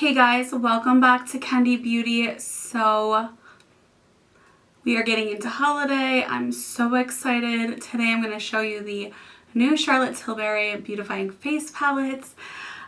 Hey guys, welcome back to Kendi Beauty. So we are getting into holiday. I'm so excited. Today I'm going to show you the new Charlotte Tilbury Beautifying Face Palettes.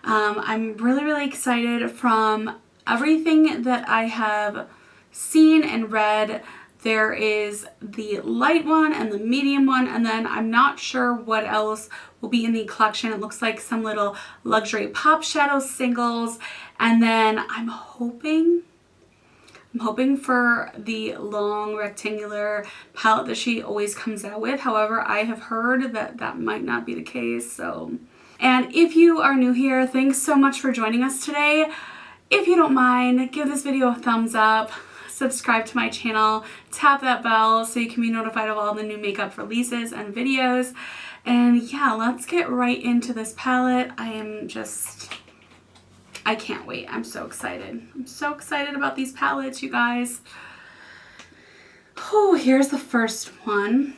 I'm really excited. From everything that I have seen and read, there is the light one and the medium one, and then I'm not sure what else will be in the collection. It looks like some little luxury pop shadow singles, and then I'm hoping for the long rectangular palette that she always comes out with. However, I have heard that that might not be the case. So, and if you are new here, thanks so much for joining us today. If you don't mind, give this video a thumbs up, subscribe to my channel, tap that bell so you can be notified of all the new makeup releases and videos. And yeah, let's get right into this palette. I can't wait. I'm so excited. I'm so excited about these palettes, you guys. Oh, here's the first one.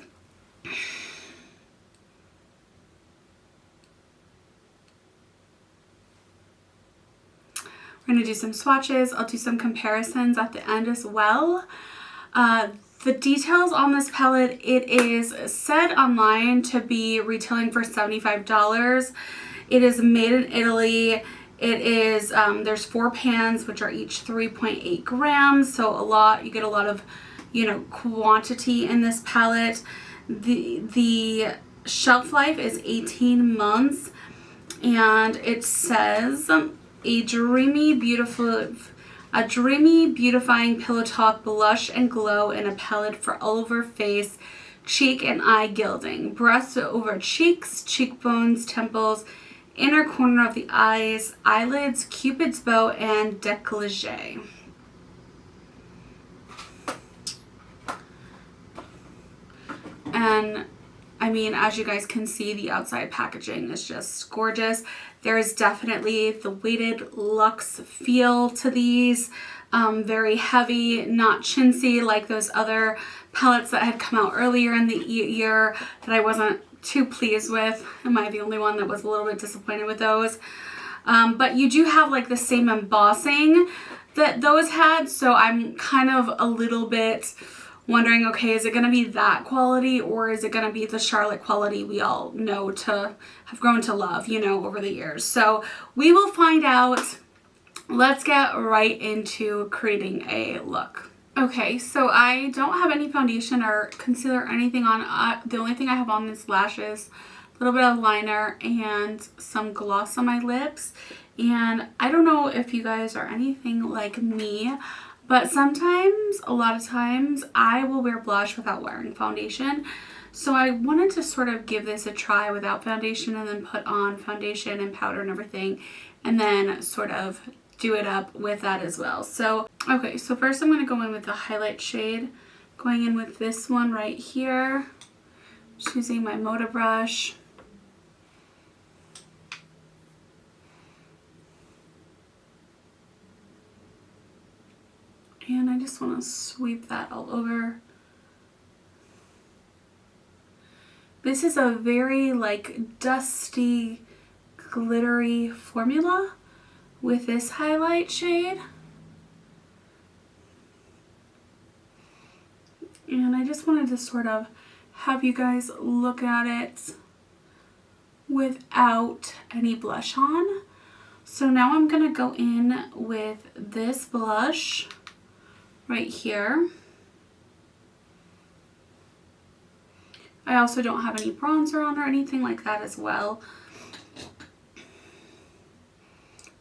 We're going to do some swatches. I'll do some comparisons at the end as well. The details on this palette, it is said online to be retailing for $75. It is made in Italy. It is, there's 4 pans, which are each 3.8 grams. So you get a lot of, quantity in this palette. The shelf life is 18 months. And it says, a dreamy beautifying pillow talk blush and glow in a palette for all over face, cheek and eye gilding. Breasts over cheeks, cheekbones, temples, inner corner of the eyes, eyelids, cupid's bow, and décolleté. And I mean, as you guys can see, the outside packaging is just gorgeous. There is definitely the weighted luxe feel to these. Very heavy, not chintzy like those other palettes that had come out earlier in the year that I wasn't too pleased with. Am I the only one that was a little bit disappointed with those? But you do have like the same embossing that those had, so I'm kind of a little bit wondering, okay, is it going to be that quality, or is it going to be the Charlotte quality we all know to have grown to love, over the years? So we will find out. Let's get right into creating a look. Okay, so I don't have any foundation or concealer or anything on. The only thing I have on is lashes, a little bit of liner, and some gloss on my lips. And I don't know if you guys are anything like me, but sometimes, a lot of times, I will wear blush without wearing foundation. So I wanted to sort of give this a try without foundation, and then put on foundation and powder and everything, and then sort of do it up with that as well. So, okay, so first I'm going to go in with the highlight shade. Going in with this one right here. Just using my Moda brush. And I just want to sweep that all over. This is a very like dusty, glittery formula with this highlight shade. And I just wanted to sort of have you guys look at it without any blush on. So now I'm going to go in with this blush right here. I also don't have any bronzer on or anything like that as well.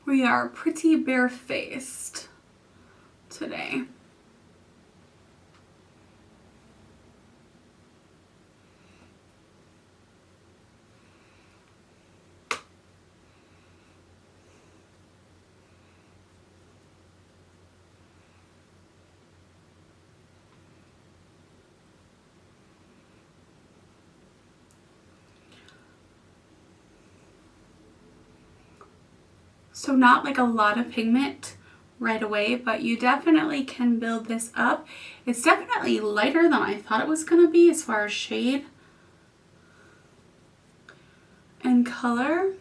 We are pretty barefaced today. So not like a lot of pigment right away, but you definitely can build this up. It's definitely lighter than I thought it was going to be as far as shade and color.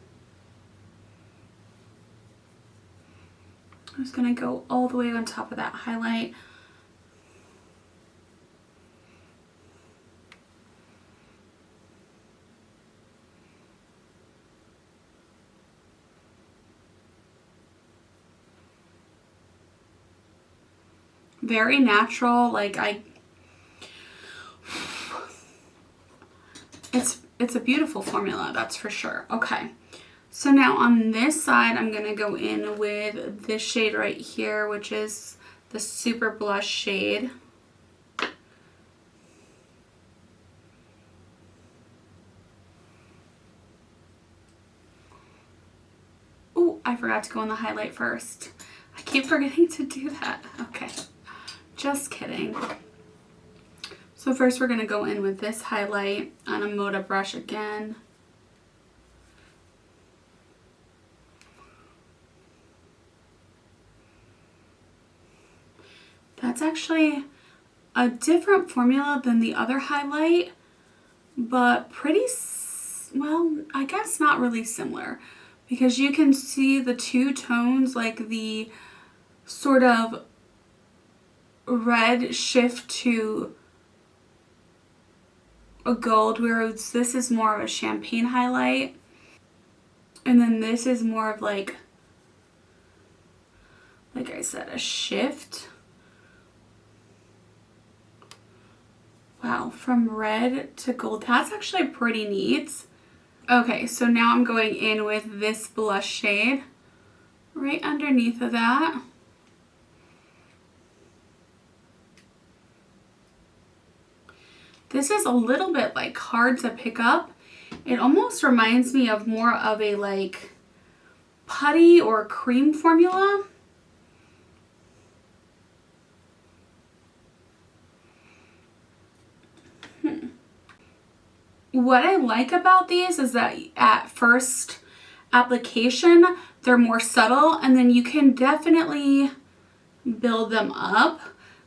I'm just going to go all the way on top of that highlight. Very natural, like it's a beautiful formula, that's for sure. Okay, so now on this side, I'm gonna go in with this shade right here, which is the Super Blush shade. Oh, I forgot to go on the highlight first. I keep forgetting to do that. Okay, just kidding. So first we're gonna go in with this highlight on a Moda brush again. That's actually a different formula than the other highlight, but pretty, well, I guess not really similar, because you can see the two tones, like the sort of red shift to a gold, whereas this is more of a champagne highlight, and then this is more of like I said, a shift. Wow, from red to gold. That's actually pretty neat. Okay, so now I'm going in with this blush shade right underneath of that. This is a little bit like hard to pick up. It almost reminds me of more of a like putty or cream formula. What I like about these is that at first application, they're more subtle, and then you can definitely build them up.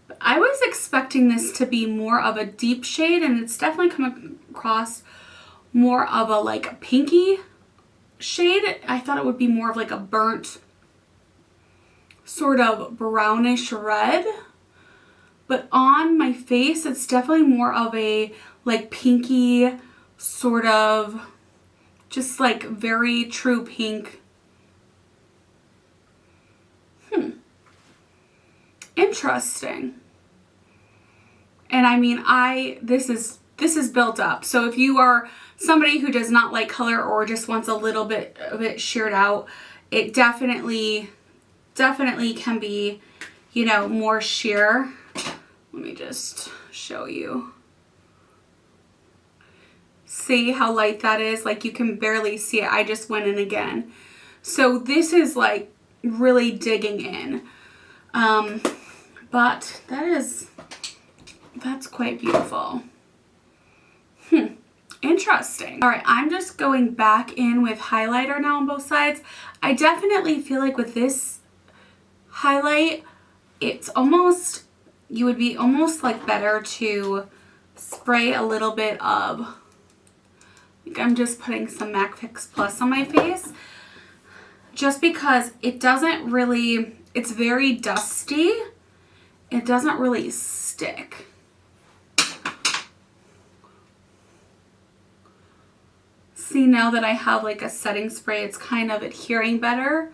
But I was expecting this to be more of a deep shade, and it's definitely come across more of a like pinky shade. I thought it would be more of like a burnt sort of brownish red, but on my face it's definitely more of a like pinky sort of, just like very true pink. Interesting. And I mean, this is built up. So if you are somebody who does not like color or just wants a little bit of it sheared out, it definitely can be, you know, more sheer. Let me just show you. See how light that is? Like you can barely see it. I just went in again. So this is like really digging in. But that's quite beautiful. Interesting. All right, I'm just going back in with highlighter now on both sides. I definitely feel like with this highlight, it's almost, you would be almost like better to spray a little bit of, like I'm just putting some MAC Fix Plus on my face, just because it doesn't really, it's very dusty. It doesn't really stick. See, now that I have like a setting spray, it's kind of adhering better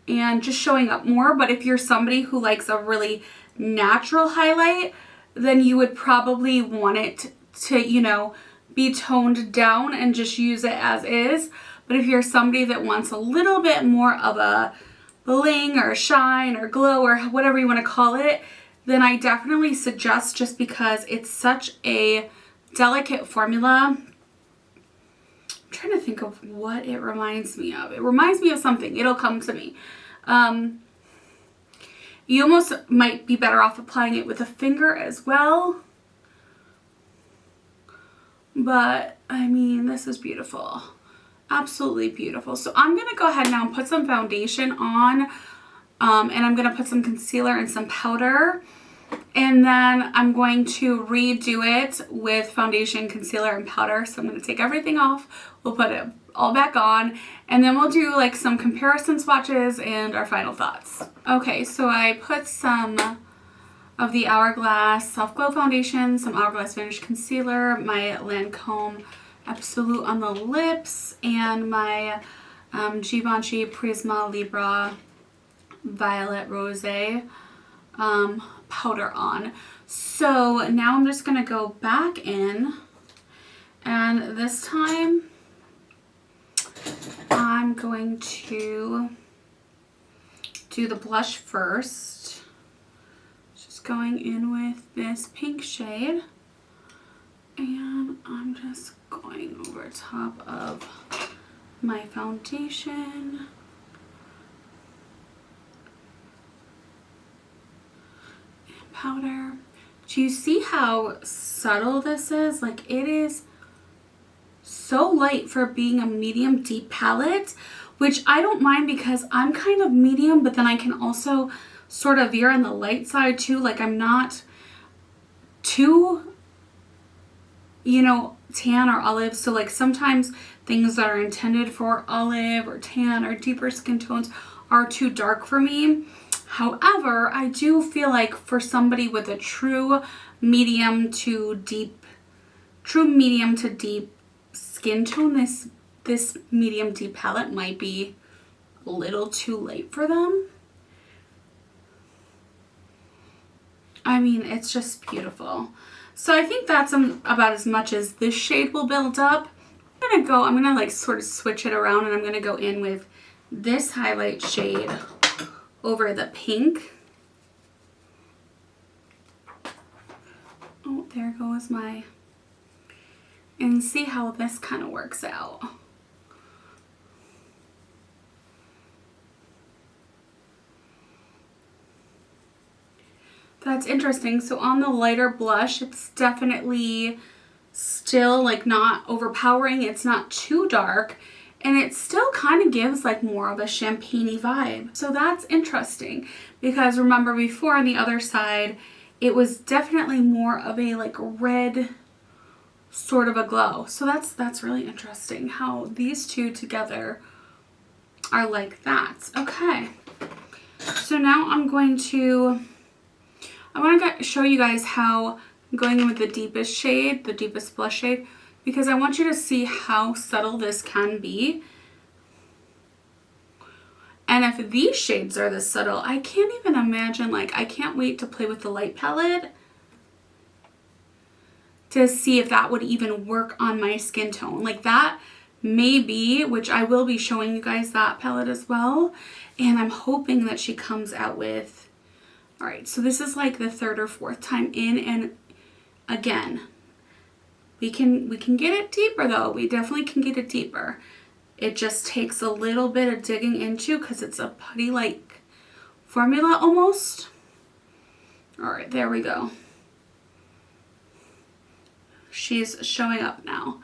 and just showing up more. But if you're somebody who likes a really natural highlight, then you would probably want it to, you know, be toned down and just use it as is. But if you're somebody that wants a little bit more of a bling or shine or glow or whatever you want to call it, then I definitely suggest, just because it's such a delicate formula. I'm trying to think of what it reminds me of. It reminds me of something. It'll come to me. You almost might be better off applying it with a finger as well. But I mean, this is beautiful. Absolutely beautiful. So I'm going to go ahead now and put some foundation on. And I'm going to put some concealer and some powder. And then I'm going to redo it with foundation, concealer, and powder. So I'm going to take everything off. We'll put all back on, and then we'll do like some comparison swatches and our final thoughts. Okay, so I put some of the Hourglass Soft Glow Foundation, some Hourglass Finish Concealer, my Lancome Absolute on the lips, and my Givenchy Prisma Libra Violet Rose powder on. So now I'm just going to go back in, and this time I'm going to do the blush first. Just going in with this pink shade, and I'm just going over top of my foundation. And powder. Do you see how subtle this is? Like, it is so light for being a medium deep palette, which I don't mind because I'm kind of medium, but then I can also sort of veer on the light side too. Like, I'm not too, you know, tan or olive. So like sometimes things that are intended for olive or tan or deeper skin tones are too dark for me. However, I do feel like for somebody with a true medium to deep skin tone, this medium deep palette might be a little too light for them. I mean, it's just beautiful. So I think that's about as much as this shade will build up. I'm gonna like sort of switch it around, and I'm gonna go in with this highlight shade over the pink. Oh, there goes my, and see how this kind of works out. That's interesting. So on the lighter blush, it's definitely still like not overpowering. It's not too dark, and it still kind of gives like more of a champagne-y vibe. So that's interesting, because remember before on the other side, it was definitely more of a like red sort of a glow. So that's really interesting how these two together are like that. Okay. So now I want to show you guys how I'm going in with the deepest shade, the deepest blush shade, because I want you to see how subtle this can be. And if these shades are this subtle, I can't even imagine, like, I can't wait to play with the light palette to see if that would even work on my skin tone. Like, that may be, which I will be showing you guys that palette as well. And I'm hoping that she comes out with, all right, so this is like the third or fourth time in, and again, we can get it deeper though. We definitely can get it deeper. It just takes a little bit of digging into because it's a putty-like formula almost. All right, there we go. She's showing up now.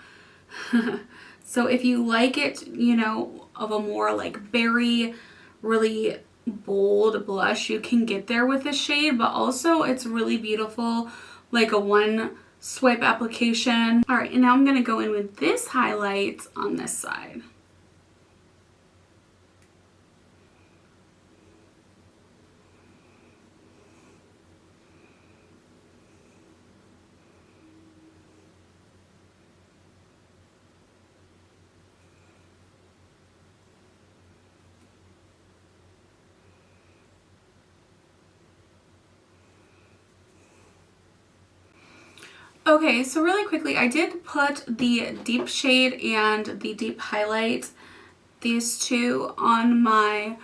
So if you like it, you know, of a more like berry, really bold blush, you can get there with this shade, but also it's really beautiful, like a one swipe application. All right, and now I'm going to go in with this highlight on this side. Okay, so really quickly, I did put the deep shade and the deep highlight, these two, on my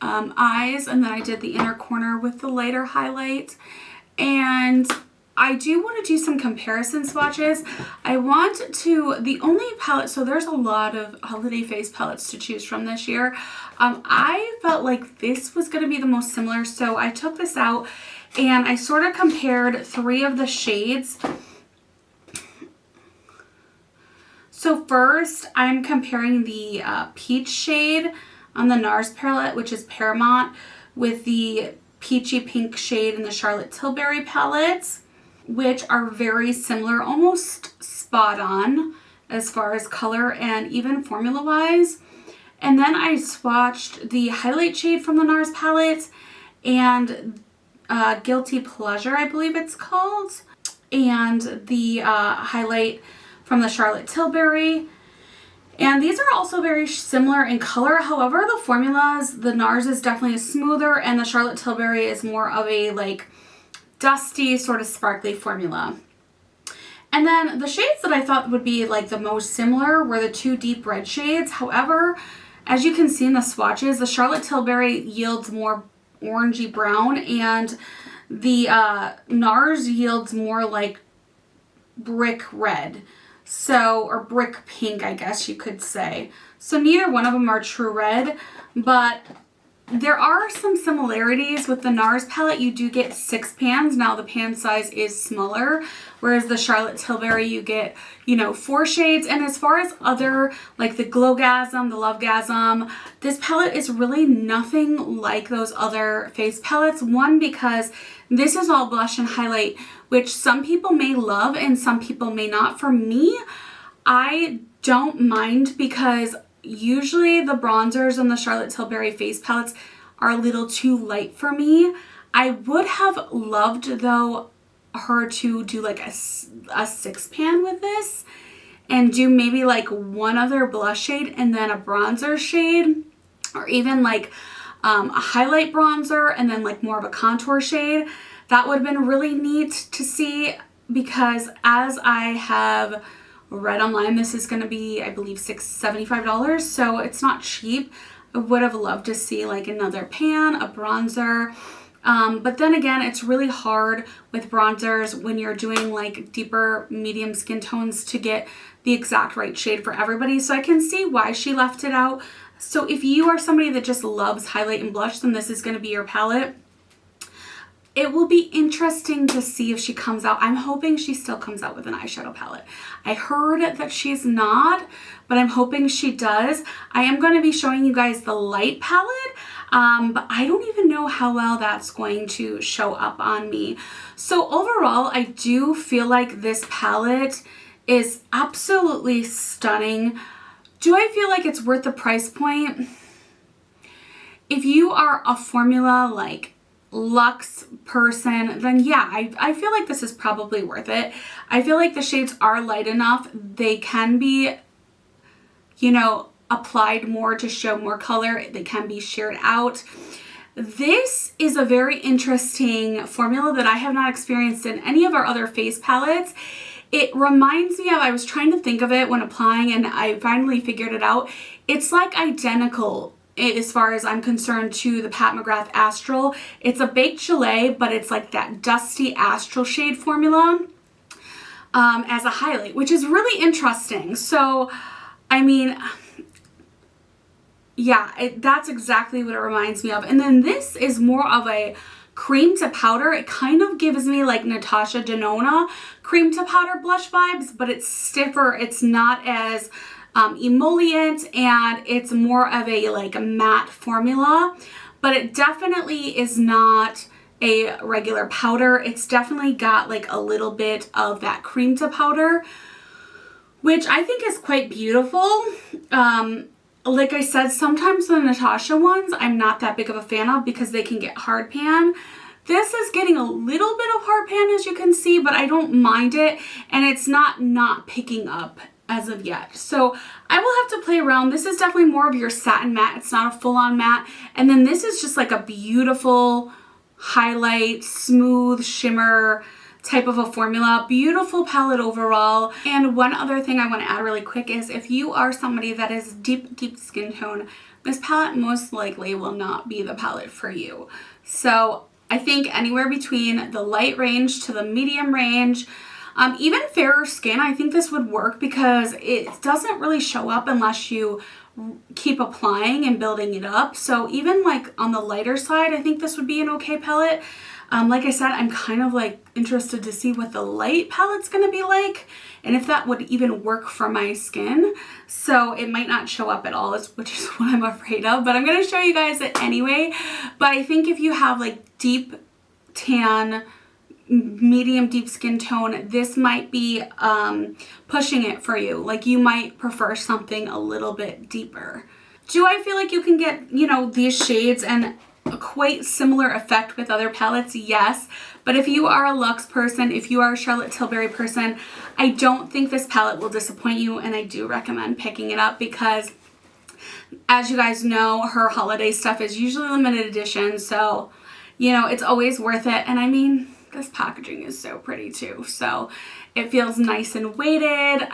eyes, and then I did the inner corner with the lighter highlight. And I do want to do some comparison swatches. I want to, the only palette, so there's a lot of holiday face palettes to choose from this year. I felt like this was going to be the most similar, so I took this out and I sort of compared three of the shades. So first, I'm comparing the peach shade on the NARS palette, which is Paramount, with the peachy pink shade in the Charlotte Tilbury palette, which are very similar, almost spot on. as far as color and even formula wise. And then I swatched the highlight shade from the NARS palette and Guilty Pleasure, I believe it's called, and the highlight from the Charlotte Tilbury. And these are also very similar in color. However, the formulas, the NARS is definitely smoother and the Charlotte Tilbury is more of a like dusty, sort of sparkly formula. And then the shades that I thought would be like the most similar were the two deep red shades. However, as you can see in the swatches, the Charlotte Tilbury yields more orangey brown and the NARS yields more like brick red. So, or brick pink, I guess you could say. So neither one of them are true red, but there are some similarities with the NARS palette. You do get 6 pans. Now the pan size is smaller, whereas the Charlotte Tilbury you get, you know, 4 shades. And as far as other, like the Glowgasm, the Lovegasm, this palette is really nothing like those other face palettes. One, because this is all blush and highlight, which some people may love and some people may not. For me, I don't mind because usually the bronzers in the Charlotte Tilbury face palettes are a little too light for me. I would have loved though her to do like a 6 pan with this and do maybe like one other blush shade and then a bronzer shade, or even like a highlight bronzer and then like more of a contour shade. That would have been really neat to see, because as I have read online, this is going to be, I believe, $75, so it's not cheap. I would have loved to see like another pan, a bronzer, but then again, it's really hard with bronzers when you're doing like deeper medium skin tones to get the exact right shade for everybody. So I can see why she left it out. So if you are somebody that just loves highlight and blush, then this is going to be your palette. It will be interesting to see if she comes out. I'm hoping she still comes out with an eyeshadow palette. I heard that she's not, but I'm hoping she does. I am going to be showing you guys the light palette, but I don't even know how well that's going to show up on me. So overall, I do feel like this palette is absolutely stunning. Do I feel like it's worth the price point? If you are a formula like luxe person, then yeah, I feel like this is probably worth it. I feel like the shades are light enough. They can be, you know, applied more to show more color. They can be sheared out. This is a very interesting formula that I have not experienced in any of our other face palettes. It reminds me of, I was trying to think of it when applying and I finally figured it out. It's like identical as far as I'm concerned to the Pat McGrath Astral. It's a baked gelée, but it's like that dusty astral shade formula as a highlight, which is really interesting. So, I mean, yeah, that's exactly what it reminds me of. And then this is more of a cream to powder. It kind of gives me like Natasha Denona cream to powder blush vibes, but it's stiffer. It's not as emollient, and it's more of a like a matte formula, but it definitely is not a regular powder. It's definitely got like a little bit of that cream to powder, which I think is quite beautiful. Like I said, sometimes the Natasha ones I'm not that big of a fan of because they can get hard pan. This is getting a little bit of hard pan, as you can see, but I don't mind it, and it's not picking up as of yet. So I will have to play around. This is definitely more of your satin matte. It's not a full-on matte. And then this is just like a beautiful highlight, smooth shimmer type of a formula. Beautiful palette overall. And one other thing I want to add really quick is if you are somebody that is deep skin tone, this palette most likely will not be the palette for you. So I think anywhere between the light range to the medium range, even fairer skin, I think this would work because it doesn't really show up unless you keep applying and building it up. So even like on the lighter side, I think this would be an okay palette. Like I said, I'm kind of like interested to see what the light palette's gonna be like and if that would even work for my skin. So it might not show up at all, which is what I'm afraid of, but I'm gonna show you guys it anyway. But I think if you have like deep tan, medium deep skin tone, this might be pushing it for you. Like you might prefer something a little bit deeper. Do I feel like you can get, you know, these shades and a quite similar effect with other palettes? Yes. But if you are a luxe person, if you are a Charlotte Tilbury person, I don't think this palette will disappoint you, and I do recommend picking it up because, as you guys know, her holiday stuff is usually limited edition, so, you know, it's always worth it. And I mean, this packaging is so pretty too, so it feels nice and weighted.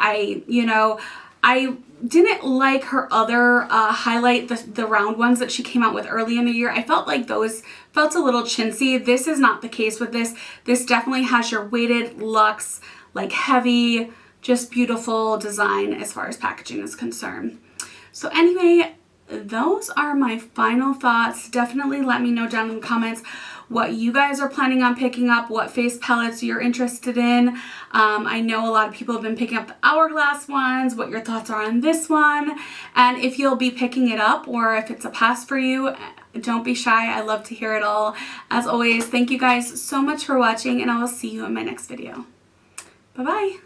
I didn't like her other highlight, the round ones that she came out with early in the year. I felt like those felt a little chintzy. This is not the case with this. This definitely has your weighted luxe, like heavy, just beautiful design as far as packaging is concerned. So anyway, those are my final thoughts. Definitely let me know down in the comments what you guys are planning on picking up, what face palettes you're interested in. I know a lot of people have been picking up the Hourglass ones, what your thoughts are on this one, and if you'll be picking it up or if it's a pass for you. Don't be shy. I love to hear it all. As always, thank you guys so much for watching, and I will see you in my next video. Bye-bye.